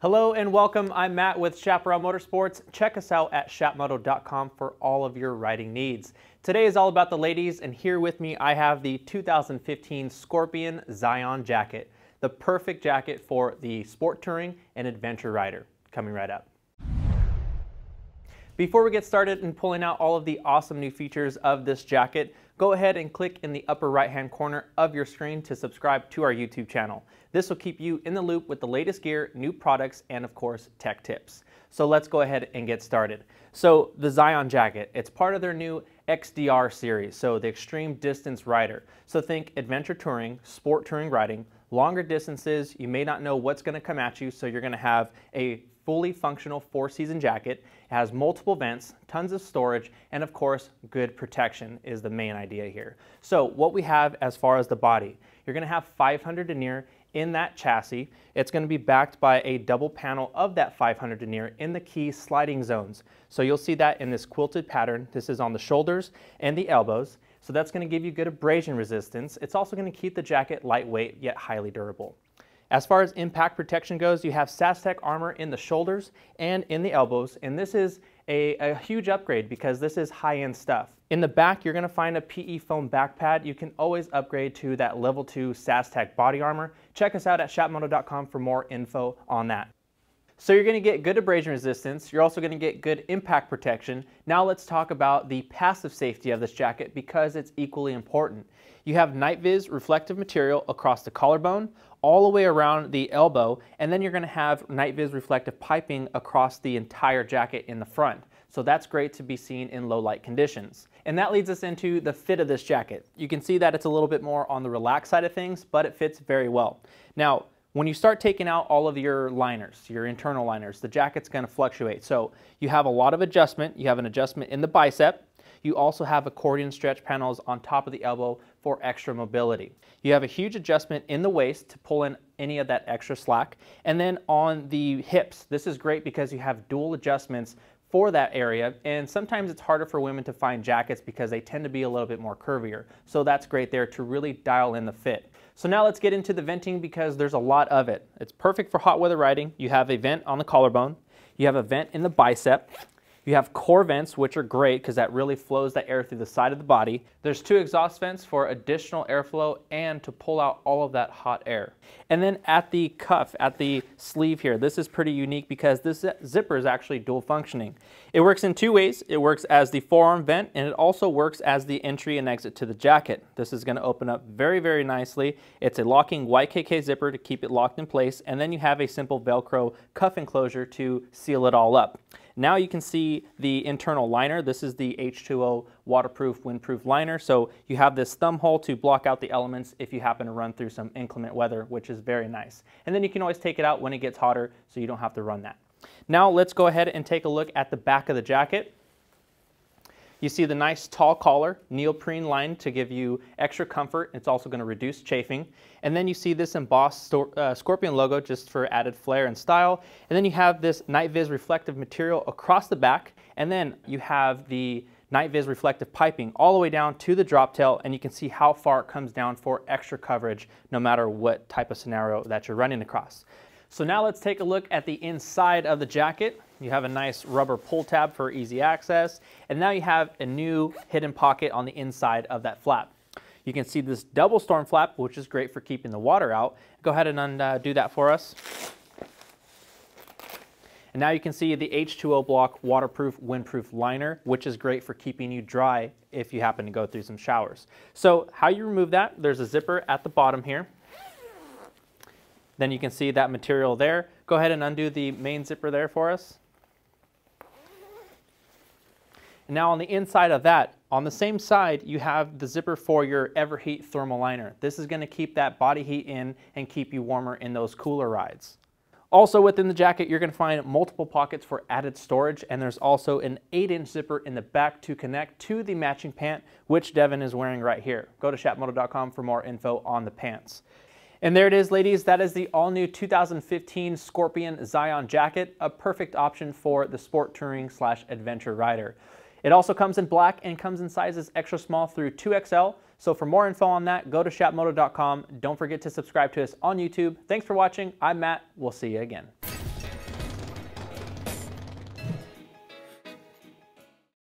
Hello and welcome. I'm Matt with Chaparral Motorsports. Check us out at chapmoto.com for all of your riding needs. Today is all about the ladies, and here with me I have the 2015 Scorpion Zion jacket, the perfect jacket for the sport touring and adventure rider. Coming right up. Before we get started in pulling out all of the awesome new features of this jacket, go ahead and click in the upper right hand corner of your screen to subscribe to our YouTube channel. This will keep you in the loop with the latest gear, new products, and of course tech tips. So let's go ahead and get started. So the Zion jacket, it's part of their new XDR series, so the Extreme Distance Rider. So think adventure touring, sport touring riding, longer distances. You may not know what's going to come at you, so you're going to have a fully functional four-season jacket. It has multiple vents, tons of storage, and of course, good protection is the main idea here. So what we have as far as the body, you're going to have 500 denier in that chassis. It's going to be backed by a double panel of that 500 denier in the key sliding zones. So you'll see that in this quilted pattern. This is on the shoulders and the elbows. So that's going to give you good abrasion resistance. It's also going to keep the jacket lightweight yet highly durable. As far as impact protection goes, you have SASTEC armor in the shoulders and in the elbows, and this is a huge upgrade because this is high-end stuff. In the back, you're going to find a PE foam back pad. You can always upgrade to that level 2 SASTEC body armor. Check us out at chapmoto.com for more info on that. So you're going to get good abrasion resistance. You're also going to get good impact protection. Now let's talk about the passive safety of this jacket because it's equally important. You have night vis reflective material across the collarbone, all the way around the elbow, and then you're going to have night vis reflective piping across the entire jacket in the front. So that's great to be seen in low light conditions. And that leads us into the fit of this jacket. You can see that it's a little bit more on the relaxed side of things, but it fits very well. Now, when you start taking out all of your liners, your internal liners, the jacket's going to fluctuate. So you have a lot of adjustment. You have an adjustment in the bicep. You also have accordion stretch panels on top of the elbow for extra mobility. You have a huge adjustment in the waist to pull in any of that extra slack. And then on the hips, this is great because you have dual adjustments for that area, and sometimes it's harder for women to find jackets because they tend to be a little bit more curvier. So that's great there to really dial in the fit. So now let's get into the venting because there's a lot of it. It's perfect for hot weather riding. You have a vent on the collarbone. You have a vent in the bicep. You have core vents, which are great because that really flows that air through the side of the body. There's 2 exhaust vents for additional airflow and to pull out all of that hot air. And then at the cuff, at the sleeve here, this is pretty unique because this zipper is actually dual functioning. It works in 2 ways. It works as the forearm vent, and it also works as the entry and exit to the jacket. This is going to open up very, very nicely. It's a locking YKK zipper to keep it locked in place, and then you have a simple Velcro cuff enclosure to seal it all up. Now you can see the internal liner. This is the H2O waterproof, windproof liner. So you have this thumb hole to block out the elements if you happen to run through some inclement weather, which is very nice. And then you can always take it out when it gets hotter so you don't have to run that. Now let's go ahead and take a look at the back of the jacket. You see the nice tall collar, neoprene line to give you extra comfort. It's also going to reduce chafing. And then you see this embossed Scorpion logo just for added flair and style. And then you have this night vis reflective material across the back. And then you have the night vis reflective piping all the way down to the drop tail. And you can see how far it comes down for extra coverage no matter what type of scenario that you're running across. So now let's take a look at the inside of the jacket. You have a nice rubber pull tab for easy access. And now you have a new hidden pocket on the inside of that flap. You can see this double storm flap, which is great for keeping the water out. Go ahead and undo that for us. And now you can see the H2O block waterproof, windproof liner, which is great for keeping you dry if you happen to go through some showers. So how you remove that, there's a zipper at the bottom here. Then you can see that material there. Go ahead and undo the main zipper there for us. And now on the inside of that, on the same side, you have the zipper for your Everheat thermal liner. This is going to keep that body heat in and keep you warmer in those cooler rides. Also within the jacket, you're going to find multiple pockets for added storage, and there's also an 8-inch zipper in the back to connect to the matching pant, which Devin is wearing right here. Go to chapmoto.com for more info on the pants. And there it is, ladies. That is the all-new 2015 Scorpion Zion jacket, a perfect option for the sport touring / adventure rider. It also comes in black and comes in sizes extra small through 2XL. So for more info on that, go to chapmoto.com. Don't forget to subscribe to us on YouTube. Thanks for watching. I'm Matt. We'll see you again.